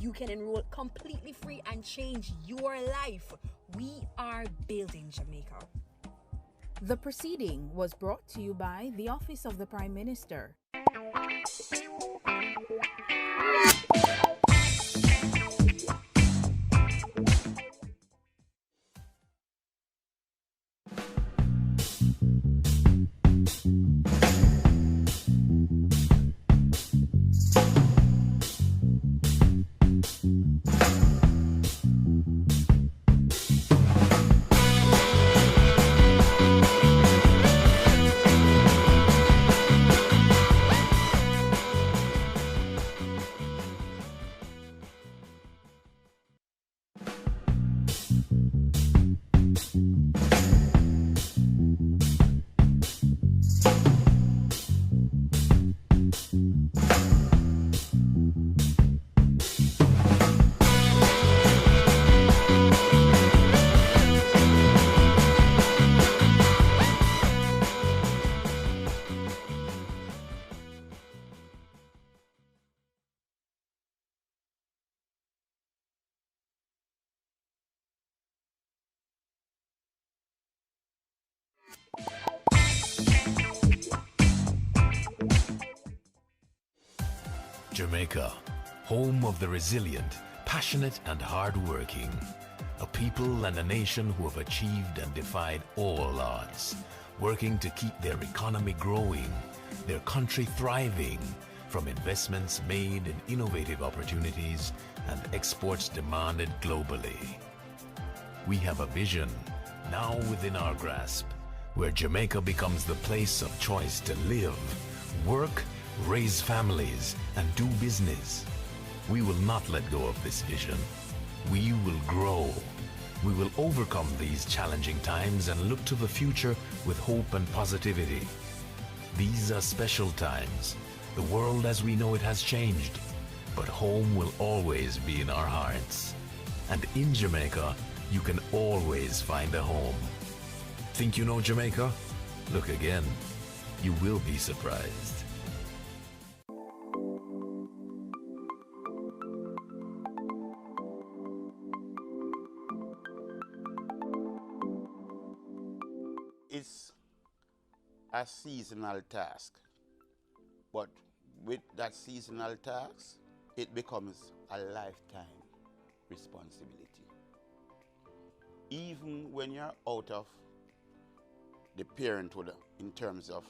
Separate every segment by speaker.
Speaker 1: you can enroll completely free and change your life. We are building Jamaica.
Speaker 2: The proceeding was brought to you by the Office of the Prime Minister.
Speaker 3: Jamaica, home of the resilient, passionate and hard-working. A people and a nation who have achieved and defied all odds, working to keep their economy growing, their country thriving, from investments made in innovative opportunities and exports demanded globally. We have a vision, now within our grasp, where Jamaica becomes the place of choice to live, work, raise families, and do business. We will not let go of this vision. We will grow. We will overcome these challenging times and look to the future with hope and positivity. These are special times. The world as we know it has changed, but home will always be in our hearts. And in Jamaica, you can always find a home. Think you know Jamaica? Look again. You will be surprised.
Speaker 4: It's a seasonal task, but with that seasonal task, it becomes a lifetime responsibility. Even when you're out of the parenthood in terms of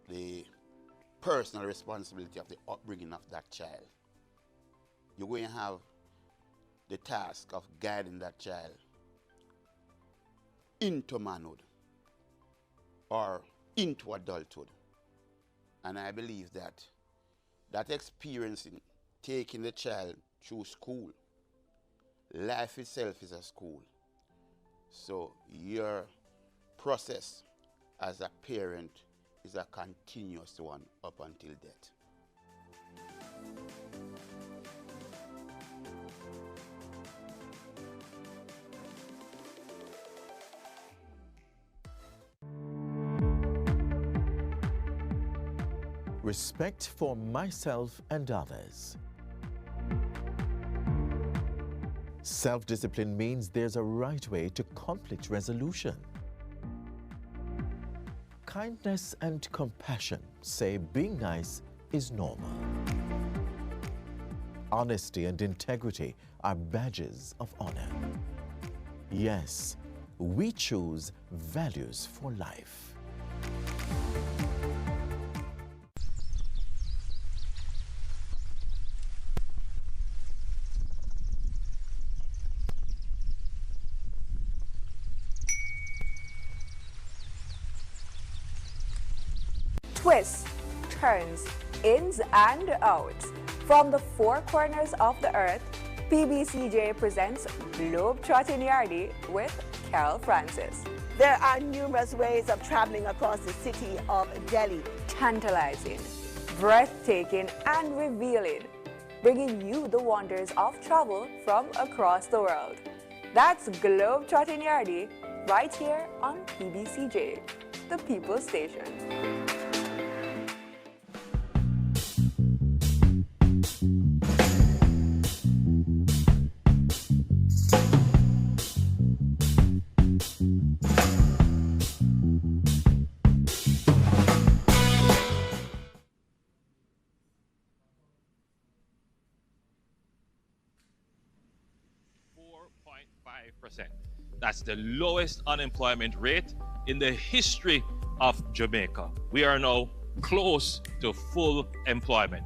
Speaker 4: the personal responsibility of the upbringing of that child, you're going to have the task of guiding that child into manhood or into adulthood. And I believe that that experience in taking the child through school, life itself is a school. So your process as a parent is a continuous one up until death.
Speaker 5: Respect for myself and others. Self-discipline means there's a right way to conflict resolution. Kindness and compassion say being nice is normal. Honesty and integrity are badges of honor. Yes, we choose values for life.
Speaker 6: Twists, turns, ins and outs. From the four corners of the earth, PBCJ presents Globe-Trotting Yardie with Carol Francis.
Speaker 7: There are numerous ways of traveling across the city of Delhi.
Speaker 6: Tantalizing, breathtaking and revealing, bringing you the wonders of travel from across the world. That's Globe-Trotting Yardie right here on PBCJ, the People's Station.
Speaker 8: 0.5%. That's the lowest unemployment rate in the history of Jamaica. We are now close to full employment.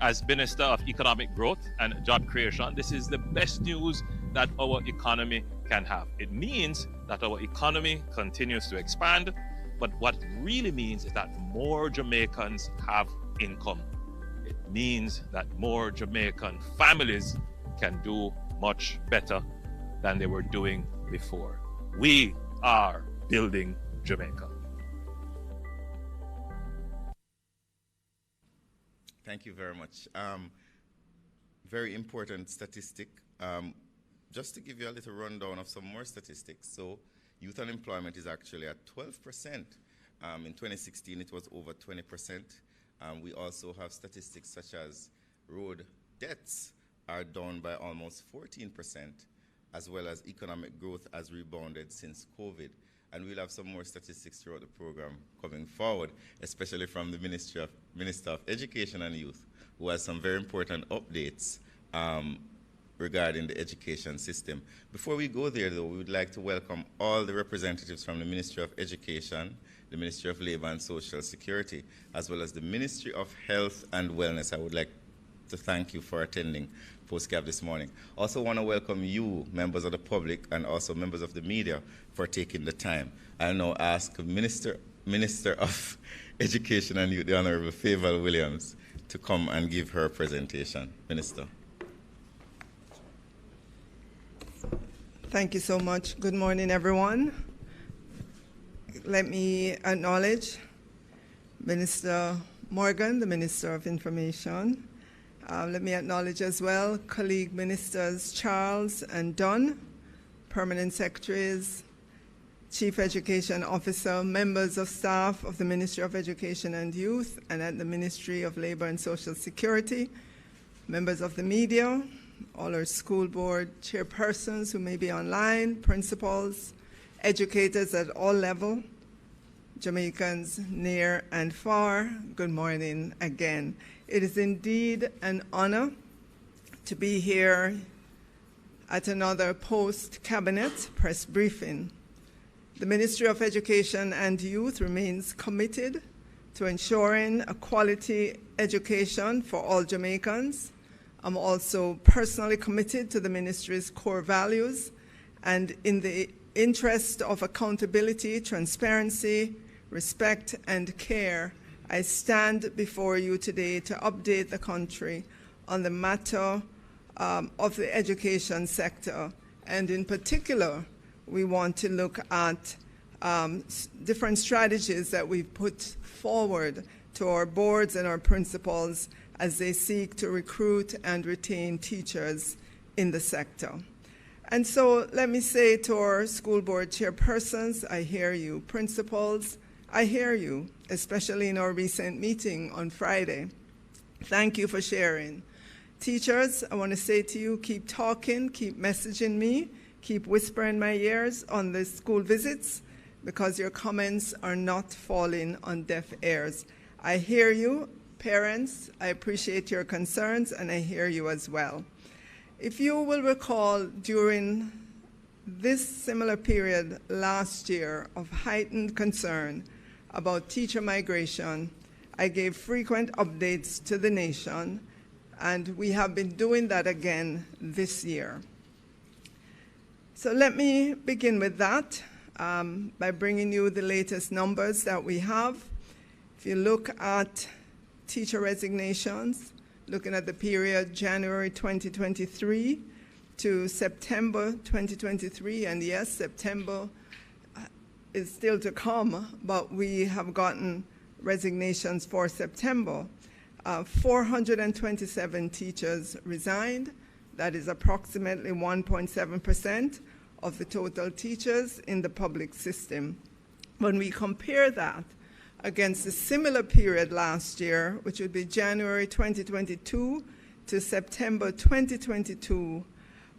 Speaker 8: As Minister of Economic Growth and Job Creation, this is the best news that our economy can have. It means that our economy continues to expand, but what it really means is that more Jamaicans have income. It means that more Jamaican families can do much better than they were doing before. We are building Jamaica.
Speaker 9: Thank you very much. Very important statistic. Just to give you a little rundown of some more statistics. So youth unemployment is actually at 12%. In 2016, it was over 20%. We also have statistics such as road deaths are down by almost 14%, as well as economic growth has rebounded since COVID. And we'll have some more statistics throughout the program coming forward, especially from the Minister of Education and Youth, who has some very important updates regarding the education system. Before we go there, though, we would like to welcome all the representatives from the Ministry of Education, the Ministry of Labor and Social Security, as well as the Ministry of Health and Wellness. I would like to thank you for attending PostCap this morning. Also want to welcome you, members of the public, and also members of the media, for taking the time. I'll now ask Minister of Education and Youth, the Honorable Favour Williams, to come and give her presentation. Minister.
Speaker 10: Thank you so much. Good morning, everyone. Let me acknowledge Minister Morgan, the Minister of Information. Let me acknowledge as well colleague ministers Charles and Dunn, permanent secretaries, Chief Education Officer, members of staff of the Ministry of Education and Youth and at the Ministry of Labor and Social Security, members of the media, all our school board chairpersons who may be online, principals, educators at all levels, Jamaicans near and far, good morning again. It is indeed an honor to be here at another post-cabinet press briefing. The Ministry of Education and Youth remains committed to ensuring a quality education for all Jamaicans. I'm also personally committed to the ministry's core values, and in the interest of accountability, transparency, respect, and care, I stand before you today to update the country on the matter of the education sector. And in particular, we want to look at different strategies that we've put forward to our boards and our principals as they seek to recruit and retain teachers in the sector. And so let me say to our school board chairpersons, I hear you. Principals, I hear you, especially in our recent meeting on Friday. Thank you for sharing. Teachers, I want to say to you, keep talking, keep messaging me, keep whispering my ears on the school visits, because your comments are not falling on deaf ears. I hear you. Parents, I appreciate your concerns, and I hear you as well. If you will recall, during this similar period last year of heightened concern about teacher migration, I gave frequent updates to the nation, and we have been doing that again this year. So let me begin with that by bringing you the latest numbers that we have. If you look at teacher resignations, looking at the period January 2023 to September 2023, and yes, September is still to come, but we have gotten resignations for September. 427 teachers resigned. That is approximately 1.7% of the total teachers in the public system. When we compare that against a similar period last year, which would be January 2022 to September 2022,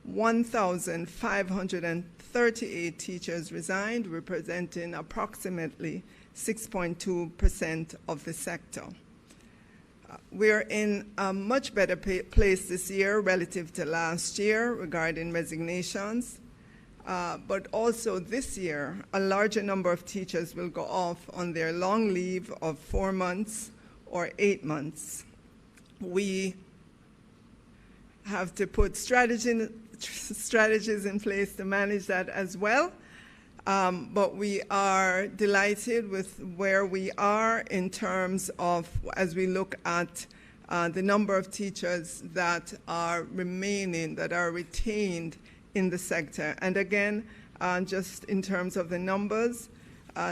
Speaker 10: 1,538 teachers resigned, representing approximately 6.2% of the sector. We're in a much better place this year relative to last year regarding resignations. But also this year, a larger number of teachers will go off on their long leave of 4 months or 8 months. We have to put strategies in place to manage that as well. But we are delighted with where we are in terms of, as we look at the number of teachers that are remaining, that are retained in the sector. And again, just in terms of the numbers,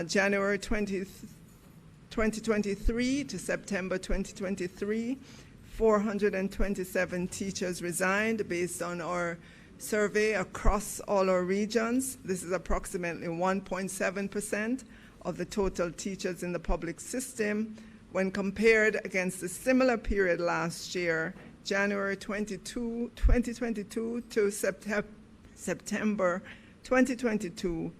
Speaker 10: January 2023 to September 2023, 427 teachers resigned based on our survey across all our regions. This is approximately 1.7% of the total teachers in the public system. When compared against the similar period last year, January 2022 to September 2022,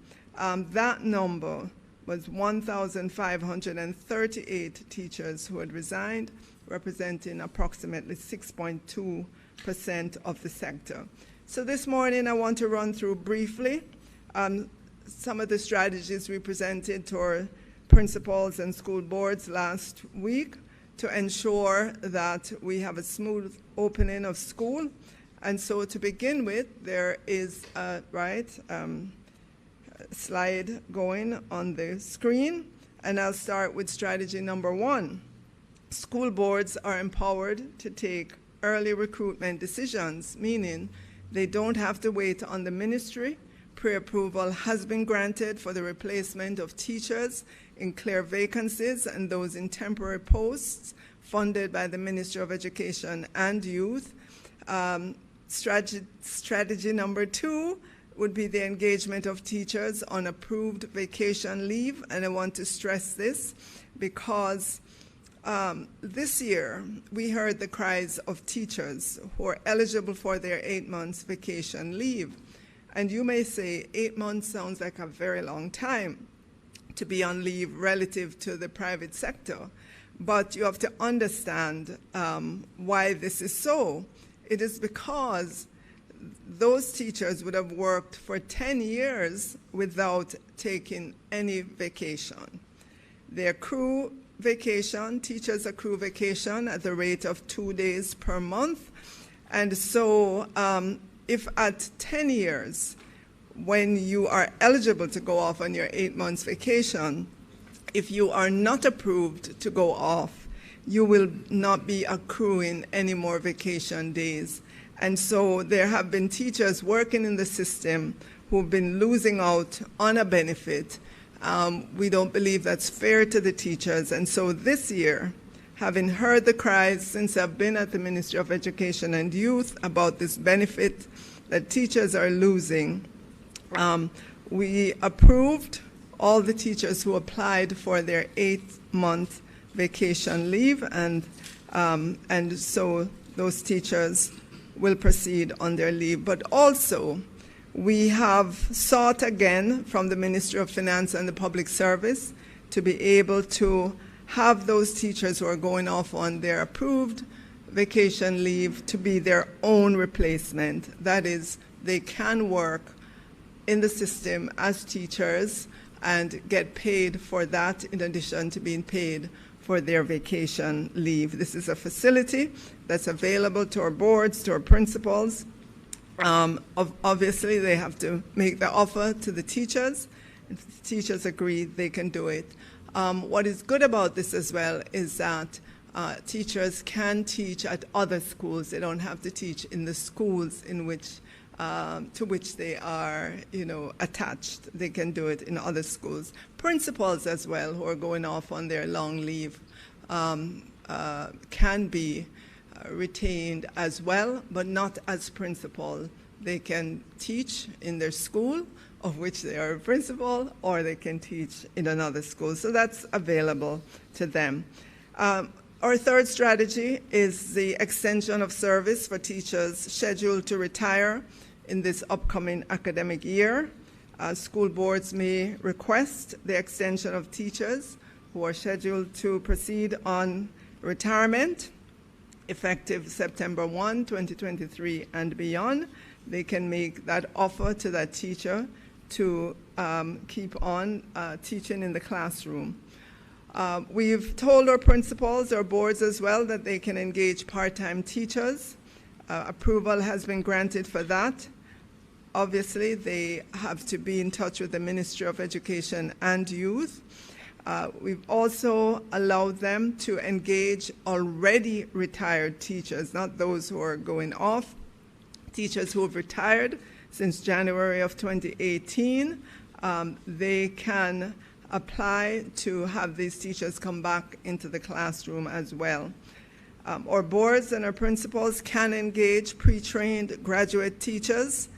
Speaker 10: that number was 1,538 teachers who had resigned, representing approximately 6.2% of the sector. So this morning I want to run through briefly some of the strategies we presented to our principals and school boards last week to ensure that we have a smooth opening of school. And so to begin with, there is a slide going on the screen, and I'll start with strategy number 1. School boards are empowered to take early recruitment decisions, meaning they don't have to wait on the ministry. Pre-approval has been granted for the replacement of teachers in clear vacancies and those in temporary posts funded by the Ministry of Education and Youth. Strategy number 2 would be the engagement of teachers on approved vacation leave. And I want to stress this because this year we heard the cries of teachers who are eligible for their 8 months vacation leave. And you may say 8 months sounds like a very long time to be on leave relative to the private sector. But you have to understand why this is so. It is because those teachers would have worked for 10 years without taking any vacation. They accrue vacation, teachers accrue vacation at the rate of 2 days per month. And so if at 10 years, when you are eligible to go off on your 8 months vacation, if you are not approved to go off, you will not be accruing any more vacation days. And so there have been teachers working in the system who've been losing out on a benefit. We don't believe that's fair to the teachers. And so this year, having heard the cries since I've been at the Ministry of Education and Youth about this benefit that teachers are losing, we approved all the teachers who applied for their 8-month vacation leave, and so those teachers will proceed on their leave. But also, we have sought again from the Ministry of Finance and the Public Service to be able to have those teachers who are going off on their approved vacation leave to be their own replacement. That is, they can work in the system as teachers and get paid for that in addition to being paid for their vacation leave. This is a facility that's available to our boards, to our principals. Obviously, they have to make the offer to the teachers. If the teachers agree, they can do it. What is good about this as well is that teachers can teach at other schools. They don't have to teach in the schools in which to which they are, attached. They can do it in other schools. Principals as well, who are going off on their long leave, can be retained as well, but not as principal. They can teach in their school, of which they are a principal, or they can teach in another school. So that's available to them. Our third strategy is the extension of service for teachers scheduled to retire in this upcoming academic year. School boards may request the extension of teachers who are scheduled to proceed on retirement. effective September 1, 2023 and beyond, they can make that offer to that teacher to keep on teaching in the classroom. We've told our principals, our boards as well, that they can engage part-time teachers. Approval has been granted for that. Obviously, they have to be in touch with the Ministry of Education and Youth. We've also allowed them to engage already retired teachers, not those who are going off, teachers who have retired since January of 2018. They can apply to have these teachers come back into the classroom as well. Our boards and our principals can engage pre-trained graduate teachers.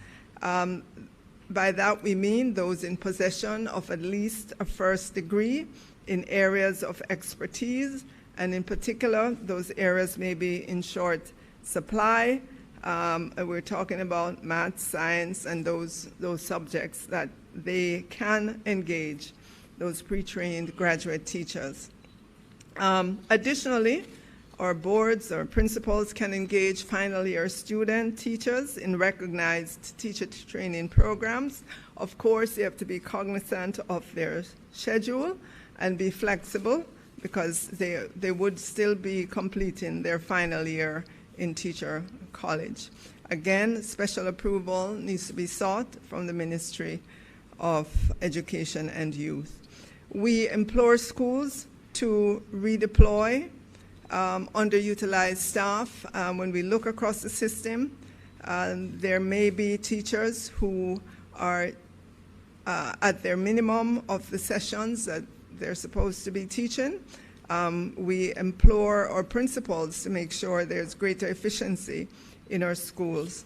Speaker 10: By that we mean those in possession of at least a first degree in areas of expertise, and in particular, those areas may be in short supply. We're talking about math, science, and those subjects that they can engage, those pre-trained graduate teachers. Additionally, our boards or principals can engage final year student teachers in recognized teacher training programs. Of course, they have to be cognizant of their schedule and be flexible, because they would still be completing their final year in teacher college. Again, special approval needs to be sought from the Ministry of Education and Youth. We implore schools to redeploy underutilized staff. When we look across the system, there may be teachers who are at their minimum of the sessions that they're supposed to be teaching. We implore our principals to make sure there's greater efficiency in our schools.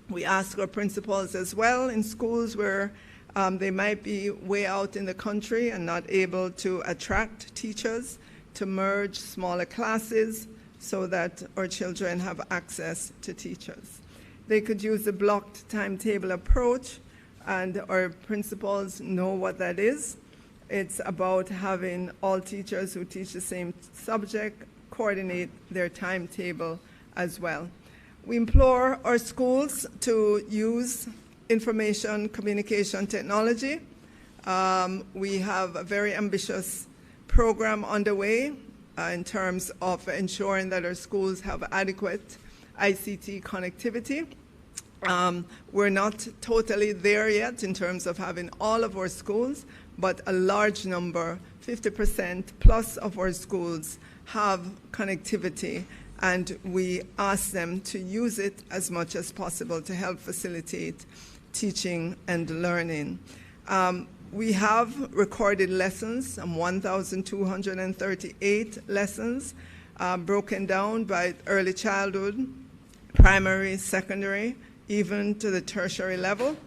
Speaker 10: We ask our principals as well in schools where they might be way out in the country and not able to attract teachers, to merge smaller classes so that our children have access to teachers. They could use the blocked timetable approach, and our principals know what that is. It's about having all teachers who teach the same subject coordinate their timetable as well. We implore our schools to use information communication technology. We have a very ambitious program underway in terms of ensuring that our schools have adequate ICT connectivity. We're not totally there yet in terms of having all of our schools, but a large number, 50% plus of our schools have connectivity, and we ask them to use it as much as possible to help facilitate teaching and learning. We have recorded lessons, 1,238 lessons, broken down by early childhood, primary, secondary, even to the tertiary level.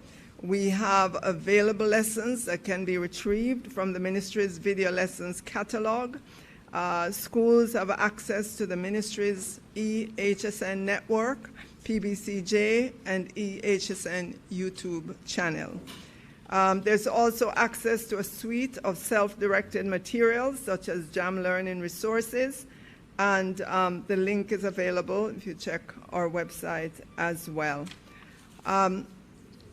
Speaker 10: We have available lessons that can be retrieved from the ministry's video lessons catalog. Schools have access to the ministry's EHSN network, PBCJ, and EHSN YouTube channel. There's also access to a suite of self-directed materials such as JAM Learning resources, and the link is available if you check our website as well.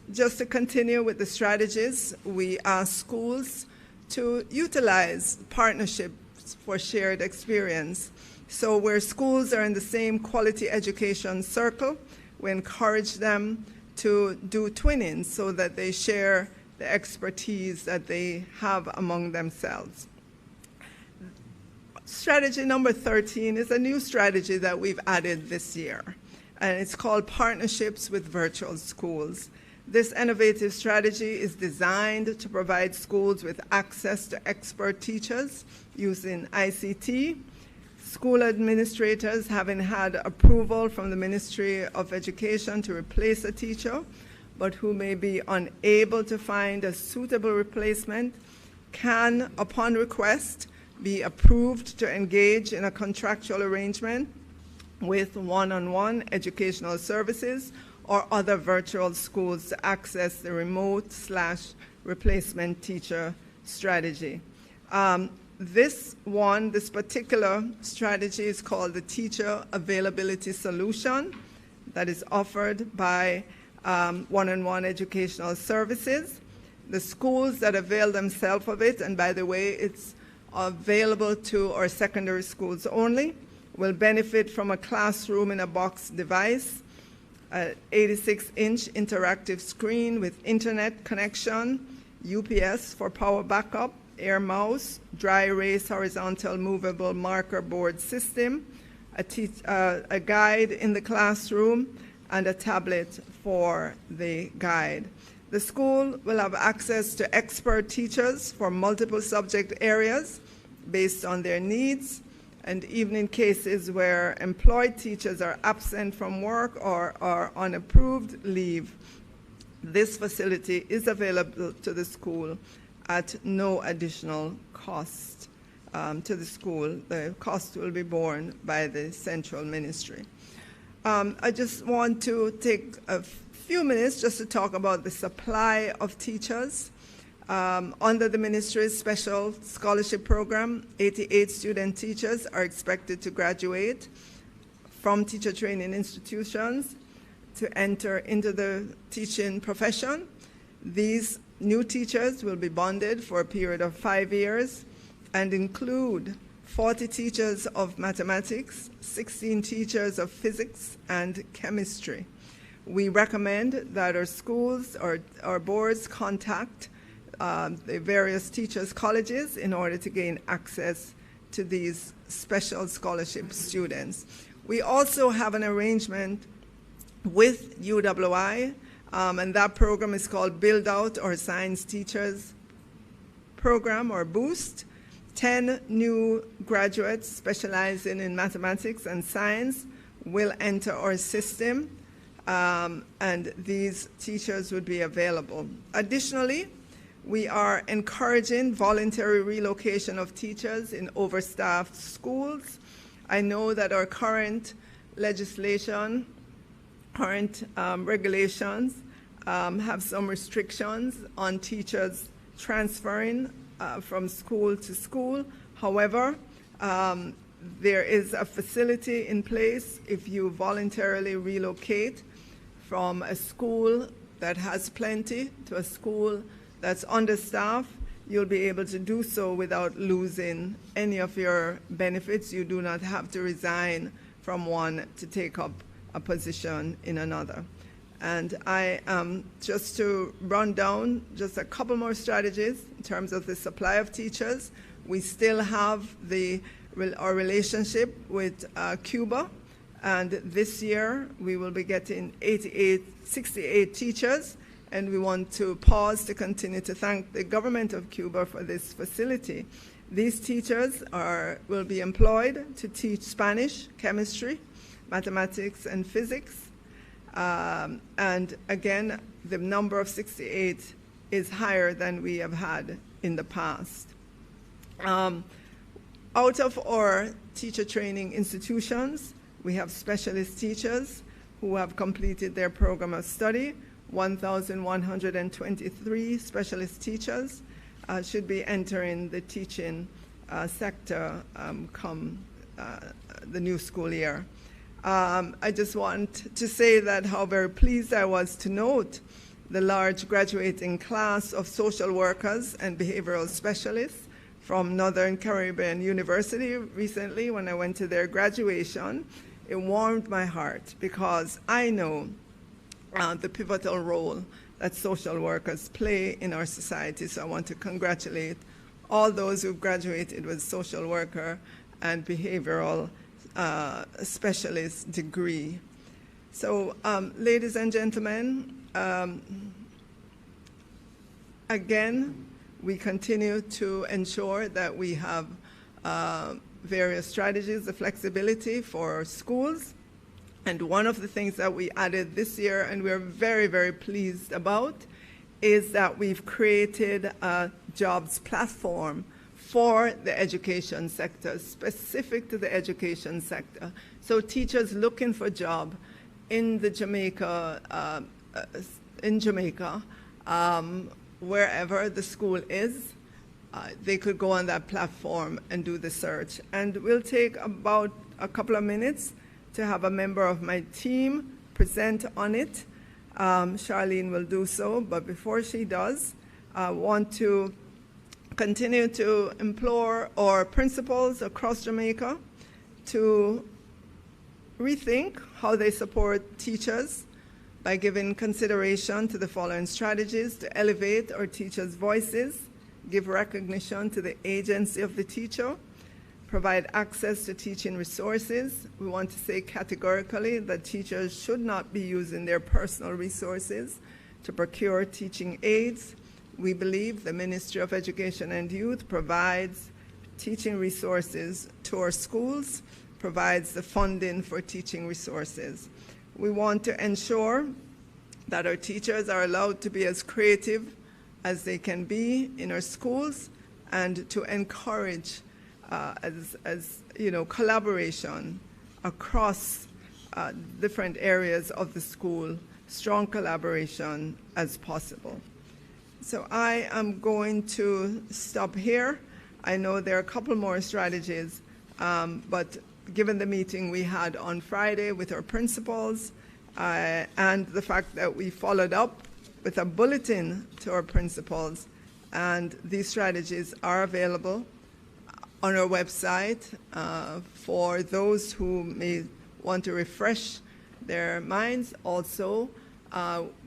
Speaker 10: Just to continue with the strategies, we ask schools to utilize partnerships for shared experience. So where schools are in the same quality education circle, we encourage them to do twinning so that they share the expertise that they have among themselves. Strategy number 13 is a new strategy that we've added this year, and it's called Partnerships with Virtual Schools. This innovative strategy is designed to provide schools with access to expert teachers using ICT. School administrators, having had approval from the Ministry of Education to replace a teacher, but who may be unable to find a suitable replacement, can, upon request, be approved to engage in a contractual arrangement with one-on-one educational services or other virtual schools to access the remote/replacement teacher strategy. This particular strategy is called the Teacher Availability Solution that is offered by one-on-one educational services. The schools that avail themselves of it, and by the way, it's available to our secondary schools only, will benefit from a classroom in a box device, an 86-inch interactive screen with internet connection, UPS for power backup, air mouse, dry erase horizontal movable marker board system, a guide in the classroom, and a tablet for the guide. The school will have access to expert teachers for multiple subject areas based on their needs, and even in cases where employed teachers are absent from work or are on approved leave, this facility is available to the school at no additional cost to the school. The cost will be borne by the central ministry. I just want to take a few minutes just to talk about the supply of teachers. Under the ministry's special scholarship program, 88 student teachers are expected to graduate from teacher training institutions to enter into the teaching profession. These new teachers will be bonded for a period of 5 years and include 40 teachers of mathematics, 16 teachers of physics and chemistry. We recommend that our schools or our boards contact the various teachers' colleges in order to gain access to these special scholarship students. We also have an arrangement with UWI, and that program is called Build Out or Science Teachers Program or Boost. 10 new graduates specializing in mathematics and science will enter our system, and these teachers would be available. Additionally, we are encouraging voluntary relocation of teachers in overstaffed schools. I know that our current legislation, current regulations have some restrictions on teachers transferring from school to school. However, there is a facility in place if you voluntarily relocate from a school that has plenty to a school that's understaffed. You'll be able to do so without losing any of your benefits. You do not have to resign from one to take up a position in another. And I just to run down just a couple more strategies in terms of the supply of teachers. We still have our relationship with Cuba, and this year we will be getting 68 teachers, and we want to pause to continue to thank the government of Cuba for this facility. These teachers will be employed to teach Spanish, chemistry, mathematics, and physics. And again, the number of 68 is higher than we have had in the past. Out of our teacher training institutions, we have specialist teachers who have completed their program of study. 1,123 specialist teachers should be entering the teaching sector come the new school year. I just want to say that how very pleased I was to note the large graduating class of social workers and behavioral specialists from Northern Caribbean University recently when I went to their graduation. It warmed my heart because I know the pivotal role that social workers play in our society. So I want to congratulate all those who've graduated with social worker and behavioral specialist degree. So ladies and gentlemen, again, we continue to ensure that we have various strategies, the flexibility for schools. And one of the things that we added this year, and we're very, very pleased about, is that we've created a jobs platform for the education sector, specific to the education sector. So teachers looking for job in Jamaica, wherever the school is, they could go on that platform and do the search. And we'll take about a couple of minutes to have a member of my team present on it. Charlene will do so, but before she does, I want to continue to implore our principals across Jamaica to rethink how they support teachers by giving consideration to the following strategies to elevate our teachers' voices, give recognition to the agency of the teacher, provide access to teaching resources. We want to say categorically that teachers should not be using their personal resources to procure teaching aids. We believe the Ministry of Education and Youth provides teaching resources to our schools, provides the funding for teaching resources. We want to ensure that our teachers are allowed to be as creative as they can be in our schools, and to encourage collaboration across different areas of the school, strong collaboration as possible. So I am going to stop here. I know there are a couple more strategies, but given the meeting we had on Friday with our principals and the fact that we followed up with a bulletin to our principals, and these strategies are available on our website for those who may want to refresh their minds. Also,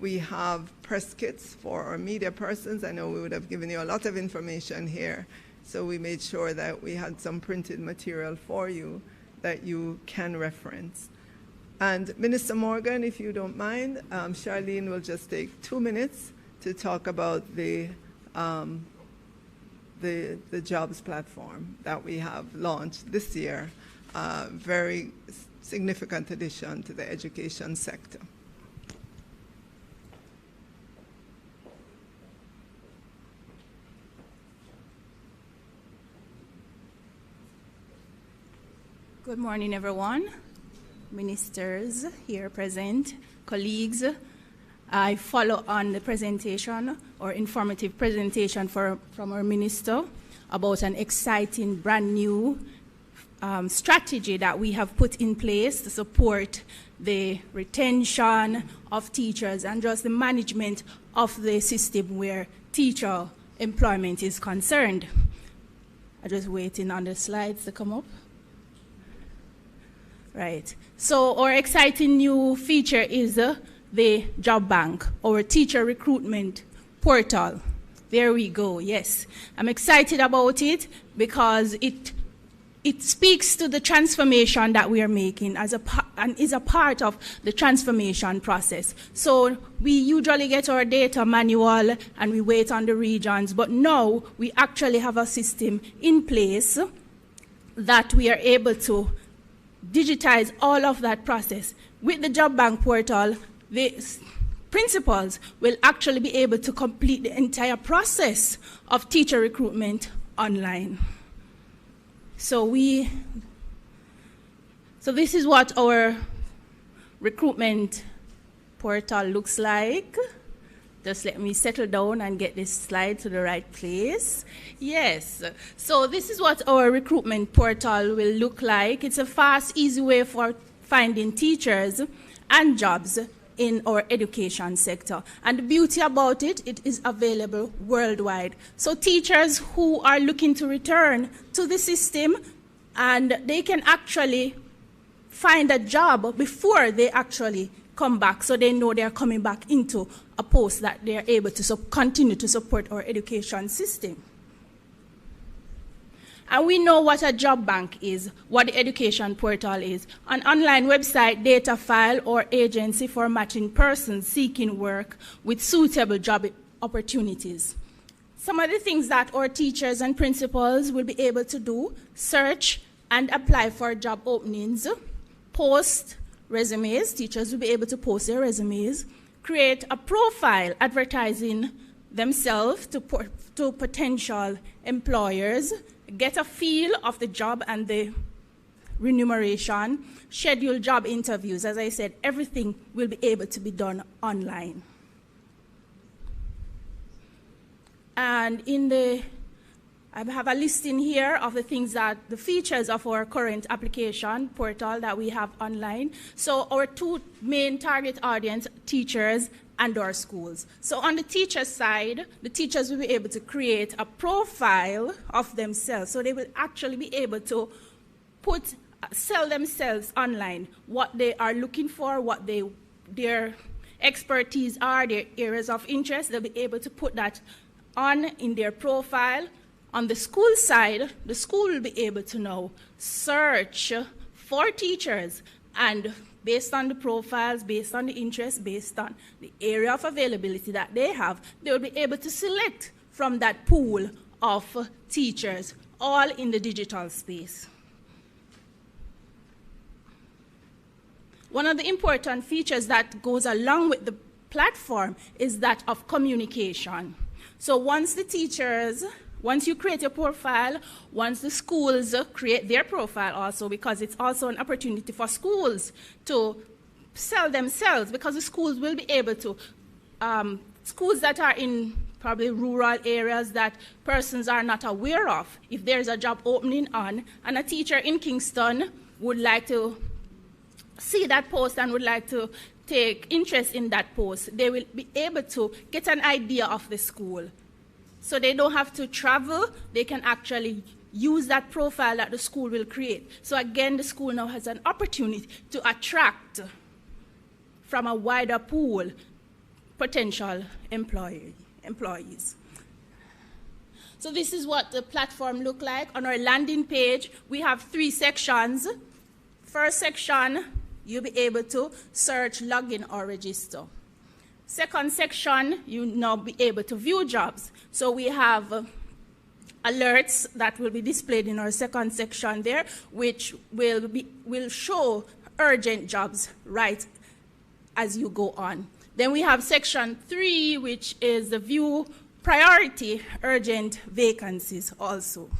Speaker 10: we have press kits for our media persons. I know we would have given you a lot of information here, so we made sure that we had some printed material for you that you can reference. And Minister Morgan, if you don't mind, Charlene will just take 2 minutes to talk about the jobs platform that we have launched this year, very significant addition to the education sector.
Speaker 11: Good morning, everyone. Ministers here present, colleagues. I follow on the presentation or informative presentation from our minister about an exciting brand new strategy that we have put in place to support the retention of teachers and just the management of the system where teacher employment is concerned. I'm just waiting on the slides to come up. Right. So our exciting new feature is the job bank, our teacher recruitment portal. There we go. Yes, I'm excited about it because it speaks to the transformation that we are making and is a part of the transformation process. So we usually get our data manual and we wait on the regions, but now we actually have a system in place that we are able to digitize all of that process. With the job bank portal, the principals will actually be able to complete the entire process of teacher recruitment online. So this is what our recruitment portal looks like. Just let me settle down and get this slide to the right place. Yes, so this is what our recruitment portal will look like. It's a fast, easy way for finding teachers and jobs in our education sector. And the beauty about it, it is available worldwide. So teachers who are looking to return to the system, and they can actually find a job before they actually come back, so they know they're coming back into a post that they're able to continue to support our education system. And we know what a job bank is, what the education portal is: an online website, data file, or agency for matching persons seeking work with suitable job opportunities. Some of the things that our teachers and principals will be able to do: search and apply for job openings, post resumes. Teachers will be able to post their resumes, create a profile advertising themselves to potential employers, get a feel of the job and the remuneration, schedule job interviews. As I said, everything will be able to be done online. And in the I have a listing here of the things that, the features of our current application portal that we have online. So our two main target audience, teachers and our schools. So on the teacher side, the teachers will be able to create a profile of themselves. So they will actually be able to sell themselves online, what they are looking for, what their expertise are, their areas of interest. They'll be able to put that on in their profile. On the school side, the school will be able to now search for teachers, and based on the profiles, based on the interest, based on the area of availability that they have, they will be able to select from that pool of teachers, all in the digital space. One of the important features that goes along with the platform is that of communication. So once you create your profile, once the schools create their profile also, because it's also an opportunity for schools to sell themselves, because the schools will be able to, schools that are in probably rural areas that persons are not aware of, if there's a job opening on, and a teacher in Kingston would like to see that post and would like to take interest in that post, they will be able to get an idea of the school. So they don't have to travel, they can actually use that profile that the school will create. So again, the school now has an opportunity to attract from a wider pool potential employees. So this is what the platform looks like. On our landing page, we have 3 sections. First section, you'll be able to search, login, or register. Second section, you now be able to view jobs. So we have alerts that will be displayed in our second section there, which will show urgent jobs right as you go on. Then we have section 3, which is the view priority urgent vacancies also.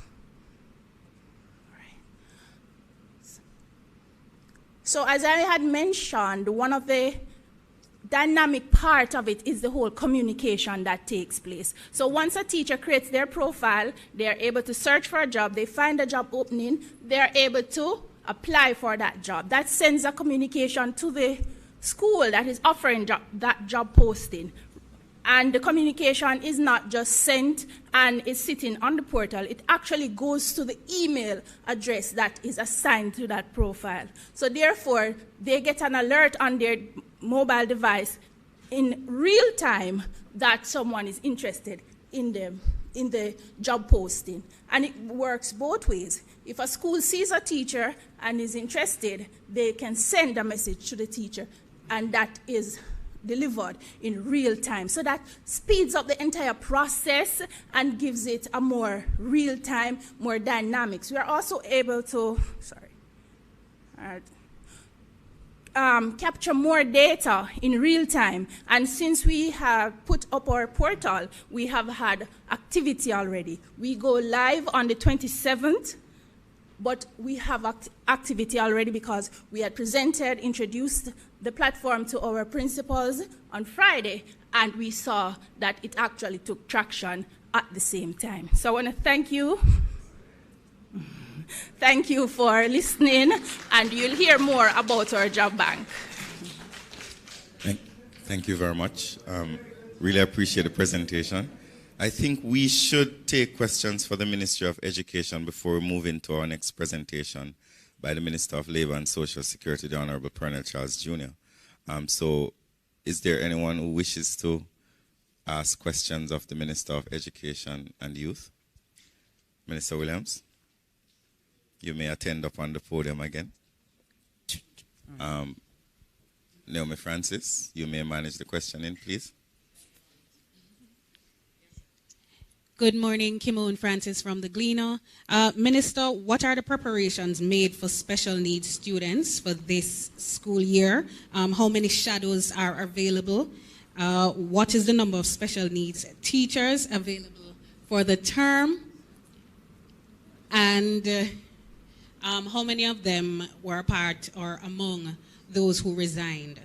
Speaker 11: So as I had mentioned, one of the dynamic part of it is the whole communication that takes place. So once a teacher creates their profile, they are able to search for a job, they find a job opening, they are able to apply for that job. That sends a communication to the school that is offering that job posting. And the communication is not just sent and is sitting on the portal. It actually goes to the email address that is assigned to that profile. So therefore, they get an alert on their mobile device in real time that someone is interested in the job posting. And it works both ways. If a school sees a teacher and is interested, they can send a message to the teacher, and that is delivered in real time. So that speeds up the entire process and gives it a more real time, more dynamics. We are also able to, capture more data in real time. And since we have put up our portal, we have had activity already. We go live on the 27th, but we have activity already because we had introduced the platform to our principals on Friday, and we saw that it actually took traction at the same time. So I want to thank you. Thank you for listening, and you'll hear more about our job bank.
Speaker 9: Thank you very much. Really appreciate the presentation. I think we should take questions for the Ministry of Education before we move into our next presentation by the Minister of Labor and Social Security, the Honorable Pernell Charles Jr. So is there anyone who wishes to ask questions of the Minister of Education and Youth? Minister Williams, you may attend up on the podium again. Naomi Francis, you may manage the questioning, please.
Speaker 12: Good morning, Kimon Francis from the Gleaner. Minister, what are the preparations made for special needs students for this school year? How many shadows are available? What is the number of special needs teachers available for the term? And how many of them were part or among those who resigned?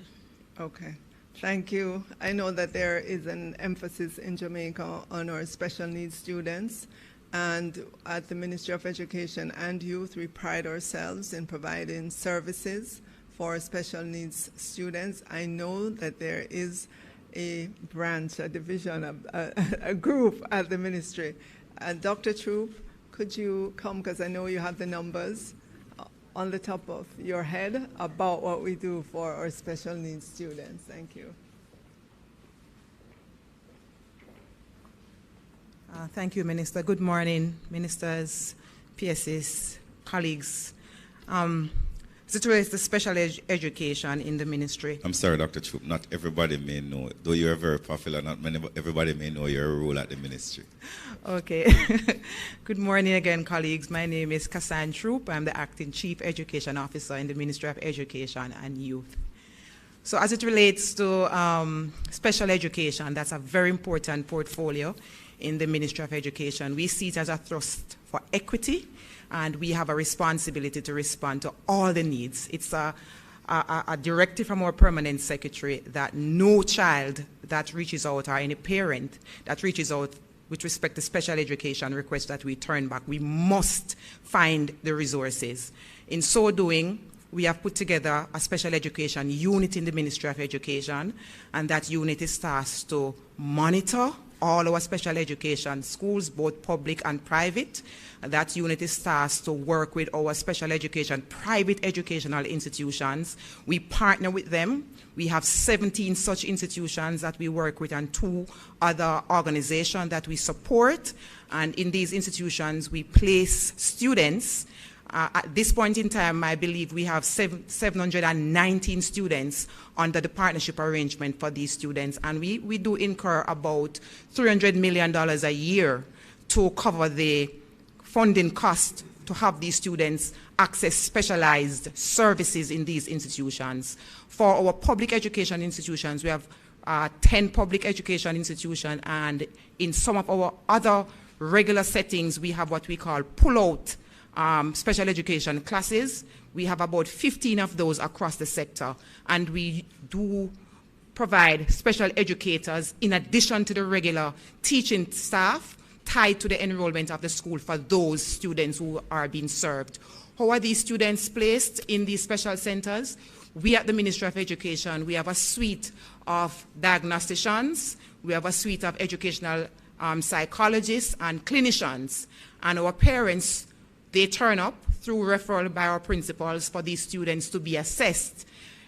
Speaker 10: Okay. Thank you. I know that there is an emphasis in Jamaica on our special needs students, And at the Ministry of Education and Youth, we pride ourselves in providing services for special needs students. I know that there is a branch, a division, a group at the ministry. Dr. Troop, could you come, because I know you have the numbers on the top of your head about what we do for our special needs students. Thank you.
Speaker 13: Thank you, Minister. Good morning, ministers, PSS, colleagues. As it relates to special education in the ministry.
Speaker 9: I'm sorry, Dr. Troop, not everybody may know. Though you're very popular, not many, everybody may know your role at the ministry.
Speaker 13: Okay. Good morning again, colleagues. My name is Kassan Troop. I'm the Acting Chief Education Officer in the Ministry of Education and Youth. So as it relates to special education, that's a very important portfolio in the Ministry of Education. We see it as a thrust for equity, and we have a responsibility to respond to all the needs. It's a directive from our permanent secretary that no child that reaches out, or any parent that reaches out with respect to special education requests, that we turn back. We must find the resources. In so doing, we have put together a special education unit in the Ministry of Education, and that unit is tasked to monitor all our special education schools, both public and private. That unit is tasked to work with our special education private educational institutions. We partner with them. We have 17 such institutions that we work with and 2 other organizations that we support. And in these institutions, we place students. At this point in time, I believe we have 719 students under the partnership arrangement for these students. And we do incur about $300 million a year to cover the funding cost to have these students access specialized services in these institutions. For our public education institutions, we have 10 public education institutions, and in some of our other regular settings, we have what we call pull-out special education classes. We have about 15 of those across the sector, and we do provide special educators in addition to the regular teaching staff tied to the enrollment of the school for those students who are being served. How are these students placed in these special centers? We at the Ministry of Education, we have a suite of diagnosticians, we have a suite of educational psychologists and clinicians, and our parents, they turn up through referral by our principals for these students to be assessed.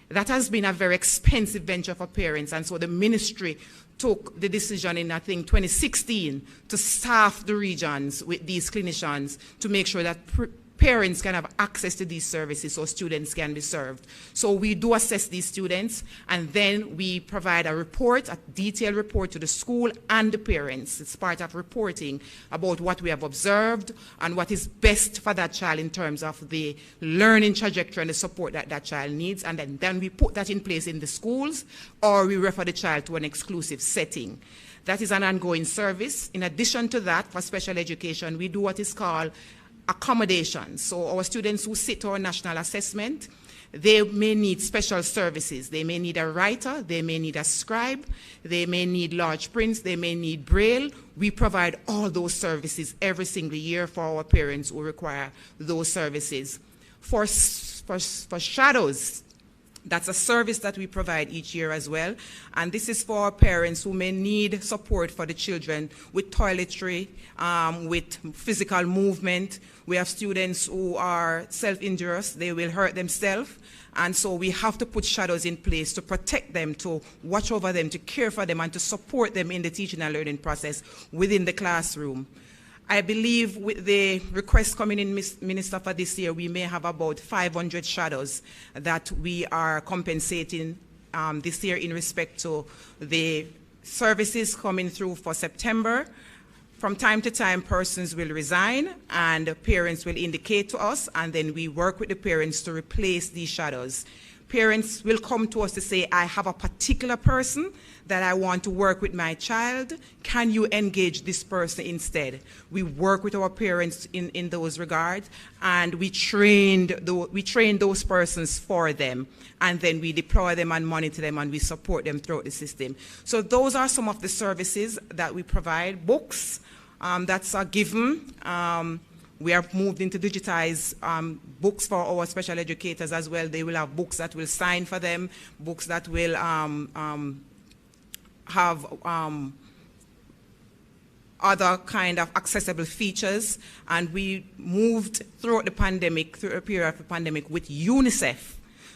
Speaker 13: That has been a very expensive venture for parents, and so the ministry took the decision in, I think, 2016 to staff the regions with these clinicians to make sure that parents can have access to these services so students can be served. So we do assess these students, and then we provide a report, a detailed report to the school and the parents. It's part of reporting about what we have observed and what is best for that child in terms of the learning trajectory and the support that that child needs, and then we put that in place in the schools, or we refer the child to an exclusive setting. That is an ongoing service. In addition to that, for special education, we do what is called accommodations. So our students who sit to our national assessment, they may need special services. They may need a writer, they may need a scribe, they may need large prints, they may need braille. We provide all those services every single year for our parents who require those services. For shadows, that's a service that we provide each year as well. And this is for parents who may need support for the children with toiletry, with physical movement. We have students who are self-injurious, they will hurt themselves. And so we have to put shadows in place to protect them, to watch over them, to care for them, and to support them in the teaching and learning process within the classroom. I believe with the request coming in, Minister, for this year, we may have about 500 shadows that we are compensating this year in respect to the services coming through for September. From time to time, persons will resign and parents will indicate to us, and then we work with the parents to replace these shadows. Parents will come to us to say, I have a particular person that I want to work with my child. Can you engage this person instead? We work with our parents in those regards, and we train those persons for them, and then we deploy them and monitor them, and we support them throughout the system. So those are some of the services that we provide. Books, That's a given. We are moved into digitized books for our special educators as well. They will have books that will sign for them, books that will have other kind of accessible features. And we moved throughout the pandemic, through a period of the pandemic, with UNICEF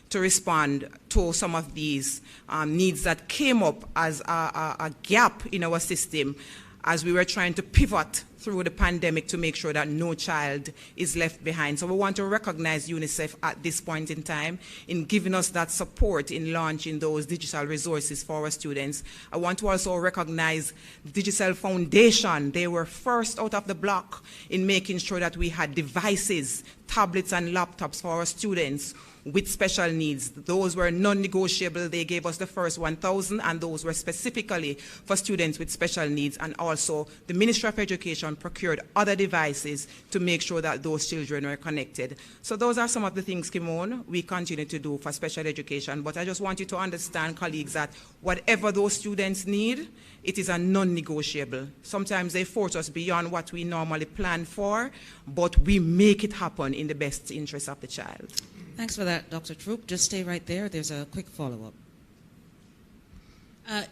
Speaker 13: to respond to some of these needs that came up as a gap in our system as we were trying to pivot through the pandemic to make sure that no child is left behind. So we want to recognize UNICEF at this point in time in giving us that support in launching those digital resources for our students. I want to also recognize the Digital Foundation. They were first out of the block in making sure that we had devices, tablets and laptops for our students with special needs. Those were non-negotiable. They gave us the first 1,000, and those were specifically for students with special needs. And also, the Ministry of Education procured other devices to make sure that those children were connected. So those are some of the things, Kimon, we continue to do for special education. But I just want you to understand, colleagues, that whatever those students need, it is a non-negotiable. Sometimes they force us beyond what we normally plan for, but we make it happen in the best interest of the child.
Speaker 14: Thanks for that, Dr. Troop. Just stay right there. There's a quick follow-up.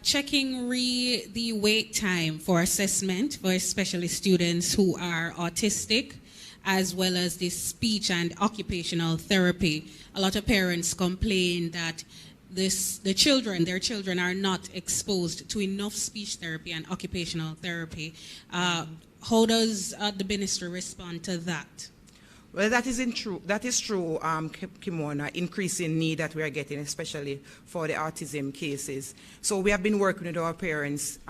Speaker 12: Checking the wait time for assessment for especially students who are autistic, as well as the speech and occupational therapy. A lot of parents complain that their children are not exposed to enough speech therapy and occupational therapy. How does the minister respond to that?
Speaker 13: Well, that is true, Kimona, increasing need that we are getting, especially for the autism cases. So we have been working with our parents.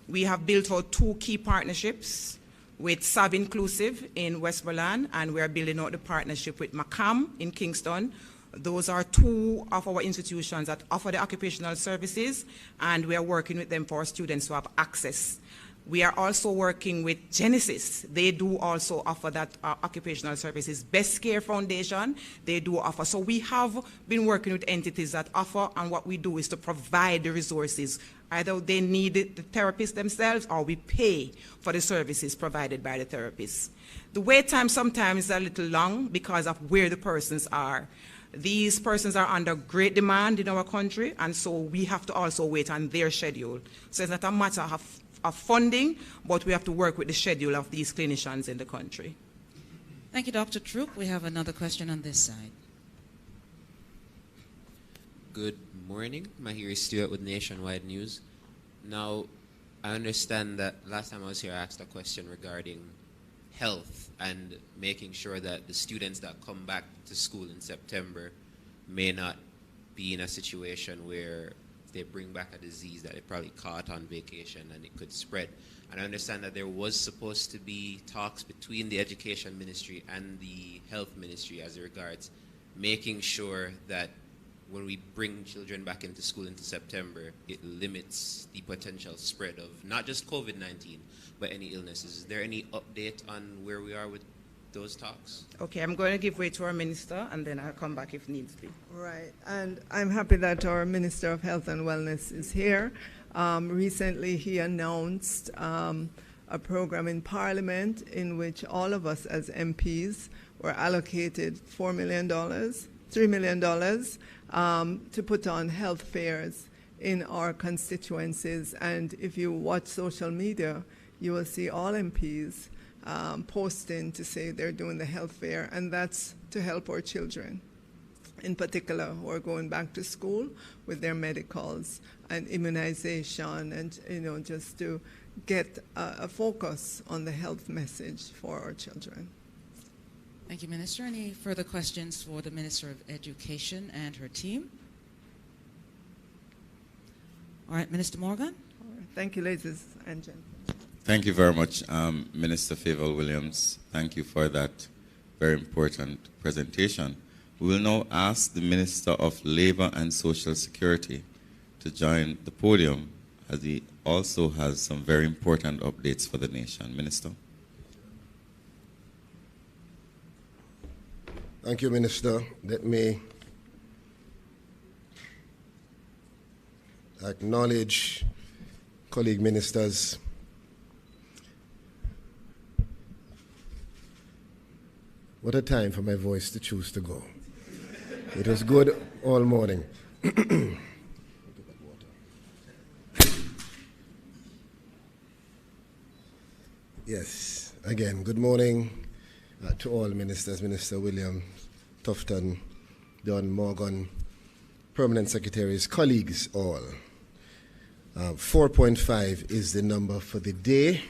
Speaker 13: We have built out 2 key partnerships with SAV Inclusive in Westmoreland, and we are building out the partnership with MACAM in Kingston. Those are 2 of our institutions that offer the occupational services, and we are working with them for our students to have access. We are also working with Genesis. They do also offer that occupational services. Best Care Foundation, they do offer. So we have been working with entities that offer, and what we do is to provide the resources. Either they need the therapists themselves, or we pay for the services provided by the therapists. The wait time sometimes is a little long because of where the persons are. These persons are under great demand in our country, and so we have to also wait on their schedule. So it's not a matter of funding, but we have to work with the schedule of these clinicians in the country.
Speaker 14: Thank you, Dr. Troop. We have another question on this side.
Speaker 15: Good morning. Mahiri Stewart with Nationwide News. Now, I understand that last time I was here, I asked a question regarding health and making sure that the students that come back to school in September may not be in a situation where they bring back a disease that they probably caught on vacation and it could spread. And I understand that there was supposed to be talks between the Education Ministry and the Health Ministry as regards making sure that when we bring children back into school into September, it limits the potential spread of not just COVID-19, but any illnesses. Is there any update on where we are with those talks?
Speaker 13: Okay, I'm going to give way to our minister, and then I'll come back if needs be.
Speaker 10: Right, and I'm happy that our Minister of Health and Wellness is here. Recently, he announced a program in Parliament in which all of us as MPs were allocated $3 million to put on health fairs in our constituencies. And if you watch social media, you will see all MPs posting to say they're doing the health fair, and that's to help our children, in particular, who are going back to school with their medicals and immunization, and just to get a focus on the health message for our children.
Speaker 14: Thank you, Minister. Any further questions for the Minister of Education and her team? All right, Minister Morgan.
Speaker 10: All right. Thank you, ladies and gentlemen.
Speaker 9: Thank you very much, Minister Favour Williams. Thank you for that very important presentation. We will now ask the Minister of Labour and Social Security to join the podium, as he also has some very important updates for the nation. Minister.
Speaker 16: Thank you, Minister. Let me acknowledge colleague ministers What a time for my voice to choose to go. It was good all morning. Yes, again, good morning to all ministers, Minister William, Tufton, Don Morgan, permanent secretaries, colleagues all. 4.5 is the number for the day.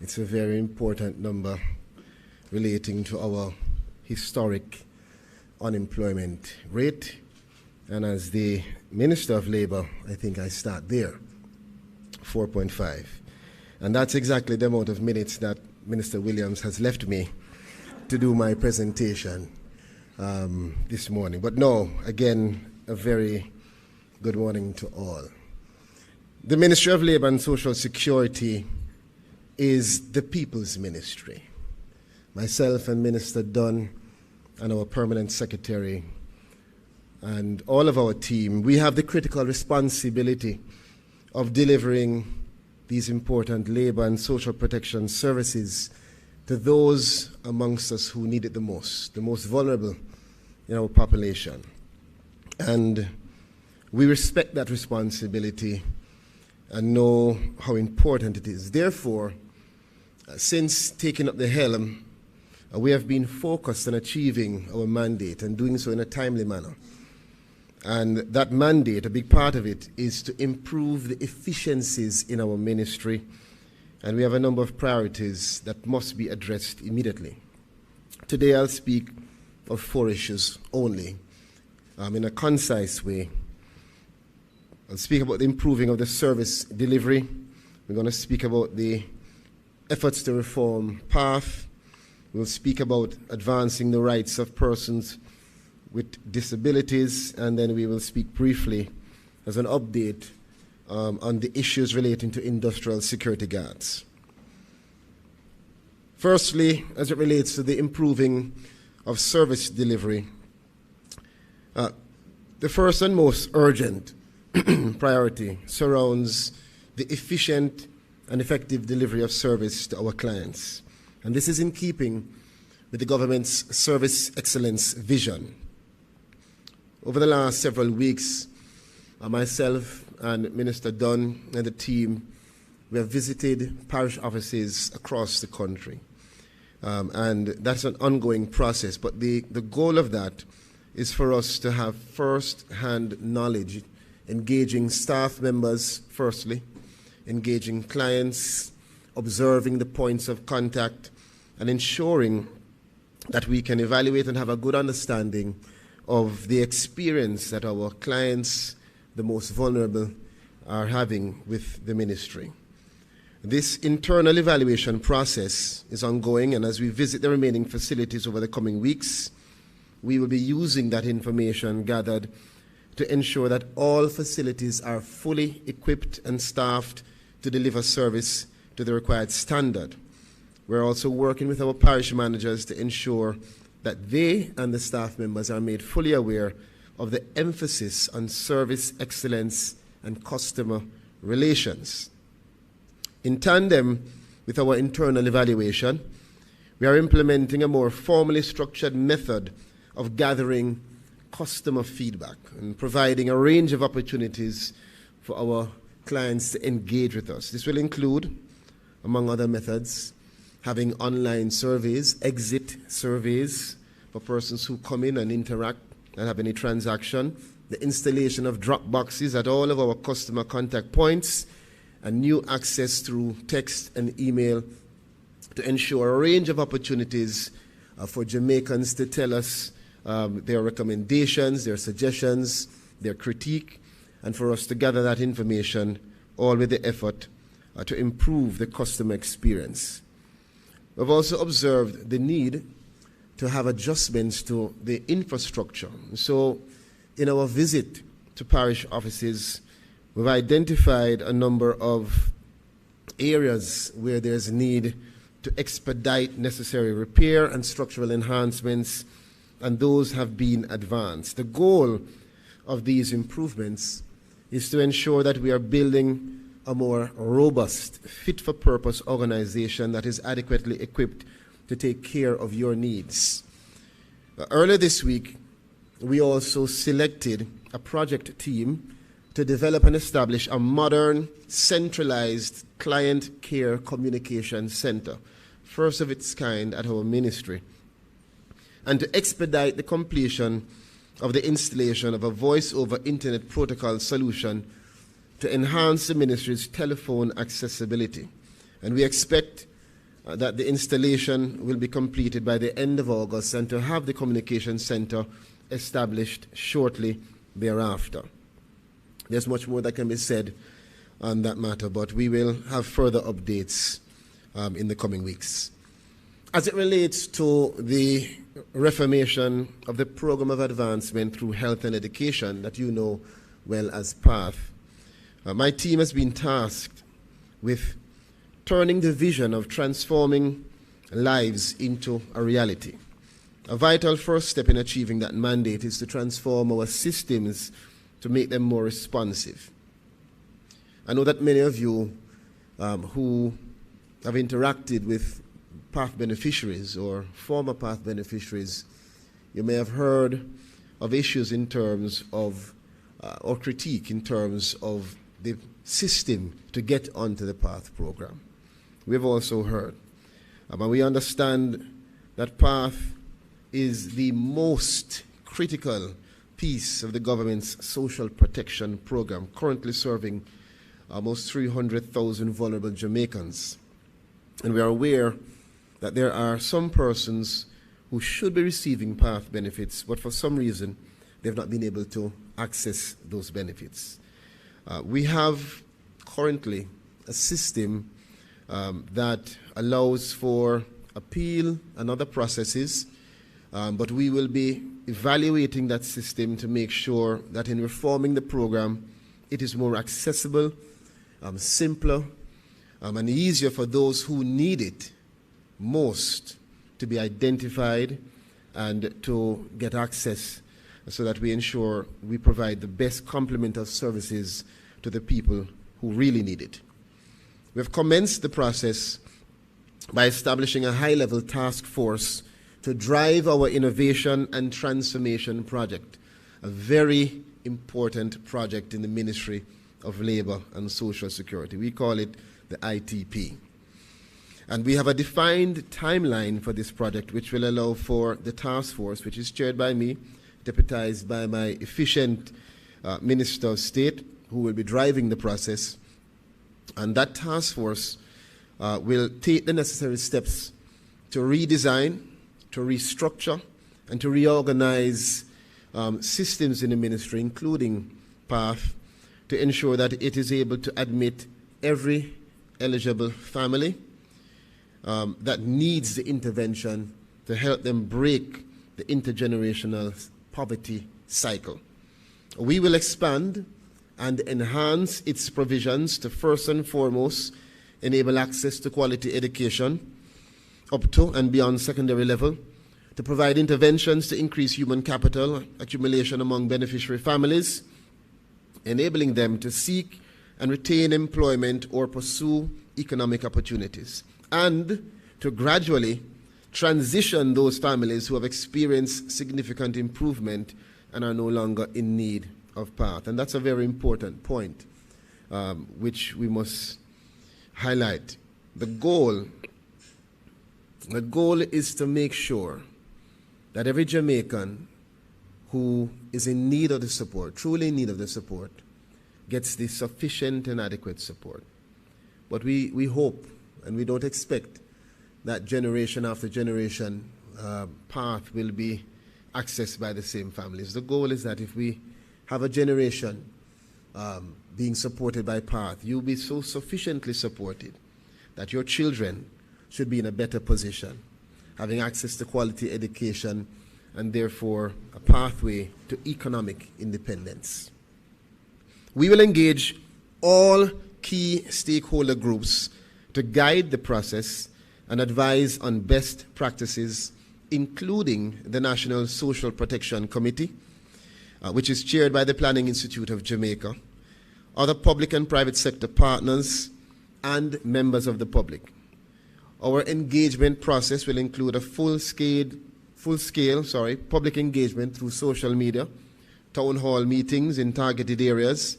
Speaker 16: It's a very important number relating to our historic unemployment rate. And as the Minister of Labour, I think I start there, 4.5. And that's exactly the amount of minutes that Minister Williams has left me to do my presentation this morning. But no, again, a very good morning to all. The Ministry of Labour and Social Security is the people's ministry. Myself and Minister Dunn and our permanent secretary and all of our team, we have the critical responsibility of delivering these important labor and social protection services to those amongst us who need it the most vulnerable in our population. And we respect that responsibility and know how important it is. Therefore, since taking up the helm, we have been focused on achieving our mandate and doing so in a timely manner. And that mandate, a big part of it, is to improve the efficiencies in our ministry. And we have a number of priorities that must be addressed immediately. Today I'll speak of 4 issues only, in a concise way. I'll speak about the improving of the service delivery. We're going to speak about the efforts to reform PATH. We'll speak about advancing the rights of persons with disabilities, and then we will speak briefly as an update on the issues relating to industrial security guards. Firstly, as it relates to the improving of service delivery, the first and most urgent priority surrounds the efficient and effective delivery of service to our clients. And this is in keeping with the government's service excellence vision. Over the last several weeks, myself and Minister Dunn and the team, we have visited parish offices across the country. And that's an ongoing process, but the goal of that is for us to have first-hand knowledge, engaging staff members firstly, engaging clients, observing the points of contact, and ensuring that we can evaluate and have a good understanding of the experience that our clients, the most vulnerable, are having with the ministry. This internal evaluation process is ongoing, and as we visit the remaining facilities over the coming weeks, we will be using that information gathered to ensure that all facilities are fully equipped and staffed to deliver service to the required standard. We're also working with our parish managers to ensure that they and the staff members are made fully aware of the emphasis on service excellence and customer relations. In tandem with our internal evaluation, we are implementing a more formally structured method of gathering customer feedback and providing a range of opportunities for our clients to engage with us. This will include, among other methods, having online surveys, exit surveys for persons who come in and interact and have any transaction, the installation of drop boxes at all of our customer contact points, and new access through text and email to ensure a range of opportunities for Jamaicans to tell us their recommendations, their suggestions, their critique, and for us to gather that information, all with the effort to improve the customer experience. We've also observed the need to have adjustments to the infrastructure. So in our visit to parish offices, we've identified a number of areas where there's need to expedite necessary repair and structural enhancements, and those have been advanced. The goal of these improvements is to ensure that we are building a more robust, fit-for-purpose organization that is adequately equipped to take care of your needs. Earlier this week, we also selected a project team to develop and establish a modern, centralized client care communication center, first of its kind at our ministry, and to expedite the completion of the installation of a voice-over internet protocol solution to enhance the ministry's telephone accessibility. And we expect that the installation will be completed by the end of August and to have the communication center established shortly thereafter. There's much more that can be said on that matter, but we will have further updates in the coming weeks. As it relates to the reformation of the Program of Advancement through Health and Education that you know well as PATH, my team has been tasked with turning the vision of transforming lives into a reality. A vital first step in achieving that mandate is to transform our systems to make them more responsive. I know that many of you who have interacted with PATH beneficiaries or former PATH beneficiaries, you may have heard of issues in terms of, or critique in terms of the system to get onto the PATH program. We've also heard, and we understand that PATH is the most critical piece of the government's social protection program, currently serving almost 300,000 vulnerable Jamaicans. And we are aware that there are some persons who should be receiving PATH benefits, but for some reason they've not been able to access those benefits. We have currently a system that allows for appeal and other processes, but we will be evaluating that system to make sure that in reforming the program, it is more accessible, simpler, and easier for those who need it most to be identified and to get access, so that we ensure we provide the best complement of services to the people who really need it. We have commenced the process by establishing a high-level task force to drive our innovation and transformation project, a very important project in the Ministry of Labour and Social Security. We call it the ITP. And we have a defined timeline for this project, which will allow for the task force, which is chaired by me, deputized by my efficient Minister of State, who will be driving the process. And that task force will take the necessary steps to redesign, to restructure, and to reorganize systems in the ministry, including PATH, to ensure that it is able to admit every eligible family that needs the intervention to help them break the intergenerational poverty cycle. We will expand and enhance its provisions to first and foremost enable access to quality education up to and beyond secondary level, to provide interventions to increase human capital accumulation among beneficiary families, enabling them to seek and retain employment or pursue economic opportunities, and to gradually transition those families who have experienced significant improvement and are no longer in need of PATH. And that's a very important point, which we must highlight. The goal is to make sure that every Jamaican who is in need of the support, truly in need of the support, gets the sufficient and adequate support. But we hope and we don't expect that generation after generation PATH will be accessed by the same families. The goal is that if we have a generation being supported by PATH, you'll be so sufficiently supported that your children should be in a better position, having access to quality education and therefore a pathway to economic independence. We will engage all key stakeholder groups to guide the process and advise on best practices, including the National Social Protection Committee, which is chaired by the Planning Institute of Jamaica, other public and private sector partners, and members of the public. Our engagement process will include a full-scale public engagement through social media, town hall meetings in targeted areas,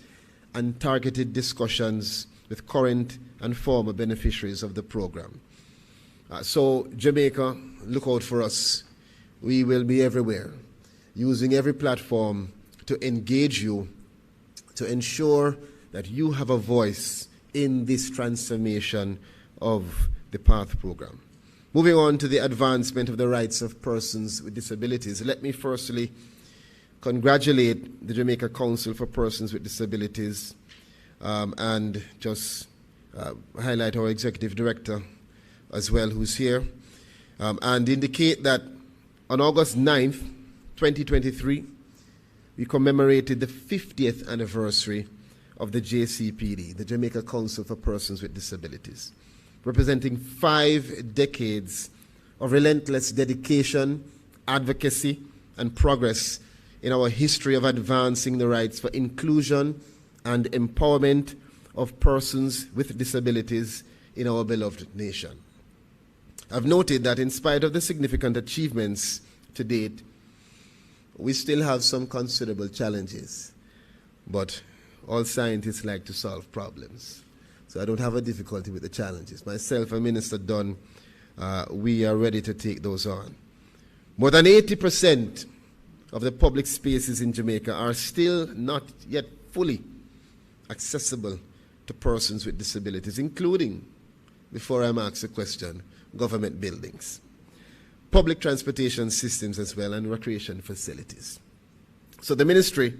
Speaker 16: and targeted discussions with current and former beneficiaries of the program. So Jamaica, look out for us. We will be everywhere, using every platform to engage you, to ensure that you have a voice in this transformation of the PATH program. Moving on to the advancement of the rights of persons with disabilities, let me firstly congratulate the Jamaica Council for Persons with Disabilities and just highlight our Executive Director as well, who's here, and indicate that on August 9th, 2023, we commemorated the 50th anniversary of the JCPD, the Jamaica Council for Persons with Disabilities, representing 5 decades of relentless dedication, advocacy, and progress in our history of advancing the rights for inclusion and empowerment of persons with disabilities in our beloved nation. I've noted that in spite of the significant achievements to date, we still have some considerable challenges, but all scientists like to solve problems. So I don't have a difficulty with the challenges. Myself and Minister Dunn, we are ready to take those on. More than 80% of the public spaces in Jamaica are still not yet fully accessible to persons with disabilities, including, before I'm asked a question, government buildings, public transportation systems as well, and recreation facilities. So the ministry,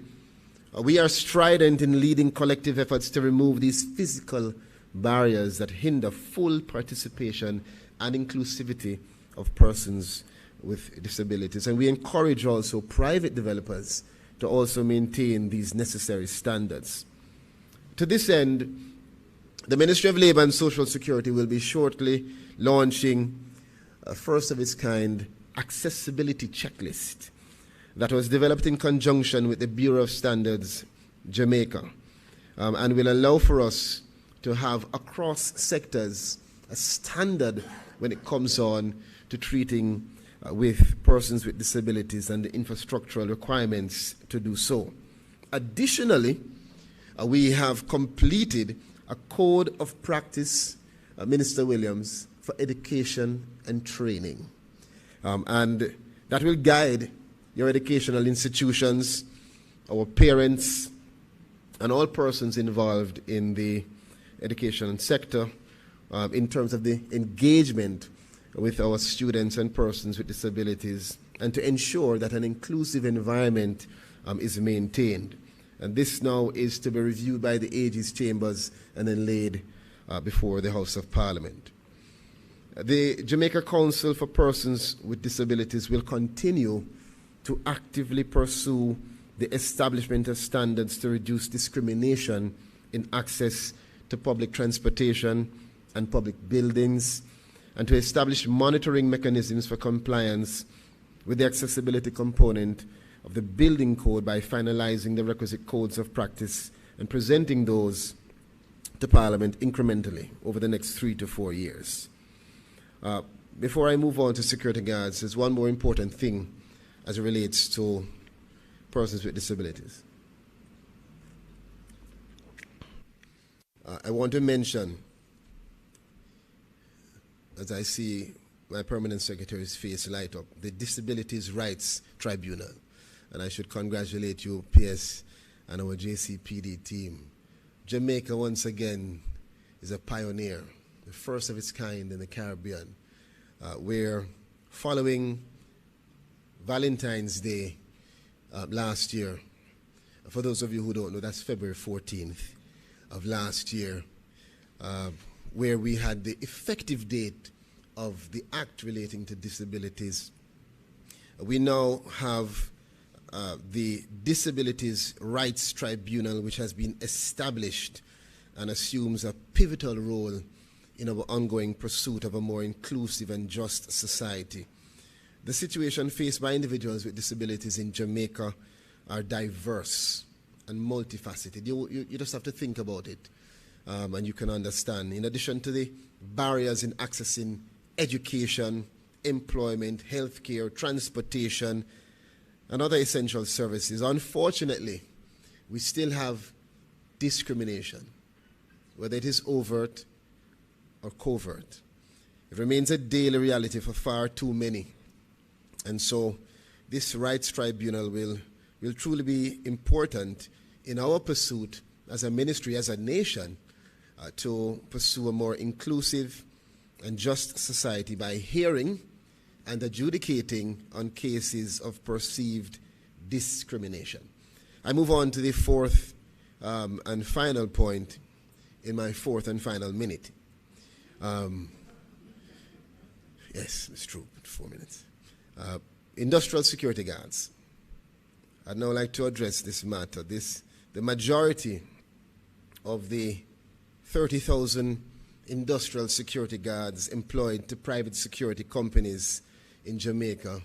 Speaker 16: we are strident in leading collective efforts to remove these physical barriers that hinder full participation and inclusivity of persons with disabilities. And we encourage also private developers to also maintain these necessary standards. To this end, the Ministry of Labour and Social Security will be shortly launching a first-of-its-kind accessibility checklist that was developed in conjunction with the Bureau of Standards Jamaica and will allow for us to have across sectors a standard when it comes on to treating with persons with disabilities and the infrastructural requirements to do so. Additionally, we have completed a code of practice, Minister Williams, for education and training. And that will guide your educational institutions, our parents, and all persons involved in the education sector in terms of the engagement with our students and persons with disabilities, and to ensure that an inclusive environment is maintained. And this now is to be reviewed by the Aegis Chambers and then laid before the House of Parliament. The Jamaica Council for Persons with Disabilities will continue to actively pursue the establishment of standards to reduce discrimination in access to public transportation and public buildings, and to establish monitoring mechanisms for compliance with the accessibility component of the building code by finalizing the requisite codes of practice and presenting those to Parliament incrementally over the next 3 to 4 years. Before I move on to security guards, there's one more important thing as it relates to persons with disabilities. I want to mention, as I see my permanent secretary's face light up, the Disabilities Rights Tribunal. And I should congratulate you, PS, and our JCPD team. Jamaica, once again, is a pioneer, the first of its kind in the Caribbean, where following Valentine's Day last year, for those of you who don't know, that's February 14th of last year, where we had the effective date of the act relating to disabilities. We now have the Disabilities Rights Tribunal, which has been established and assumes a pivotal role in our ongoing pursuit of a more inclusive and just society. The situation faced by individuals with disabilities in Jamaica are diverse and multifaceted. You just have to think about it, and you can understand. In addition to the barriers in accessing education, employment, healthcare, transportation, and other essential services. Unfortunately, we still have discrimination, whether it is overt or covert. It remains a daily reality for far too many. And so this rights tribunal will truly be important in our pursuit as a ministry, as a nation, to pursue a more inclusive and just society by hearing and adjudicating on cases of perceived discrimination. I move on to the fourth and final point in my fourth and final minute. Yes, it's true, 4 minutes. Industrial security guards. I'd now like to address this matter. The majority of the 30,000 industrial security guards employed to private security companies in Jamaica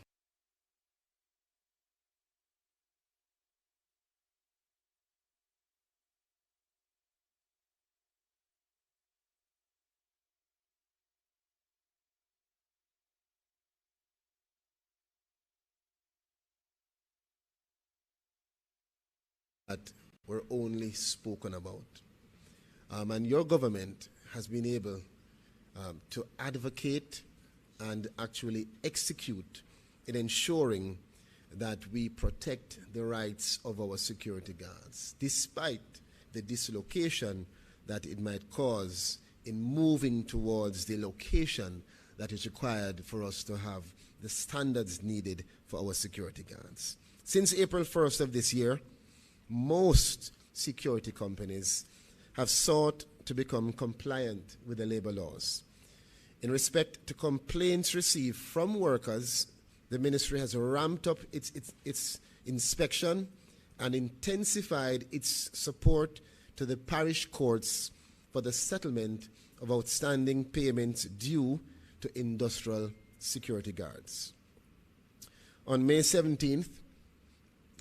Speaker 16: that were only spoken about. And your government has been able to advocate and actually execute in ensuring that we protect the rights of our security guards, despite the dislocation that it might cause in moving towards the location that is required for us to have the standards needed for our security guards. Since April 1st of this year, most security companies have sought to become compliant with the labor laws. In respect to complaints received from workers, the ministry has ramped up its inspection and intensified its support to the parish courts for the settlement of outstanding payments due to industrial security guards. On May 17th,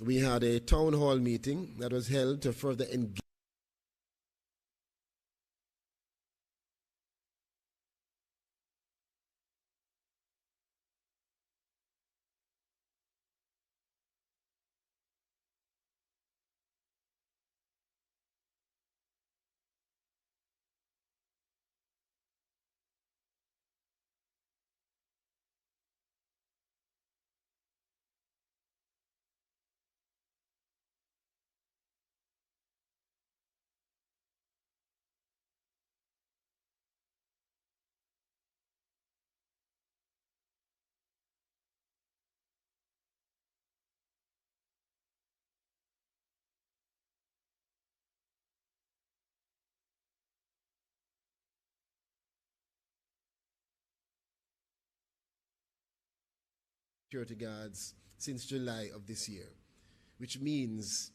Speaker 16: we had a town hall meeting that was held to further engage security guards since July of this year, which means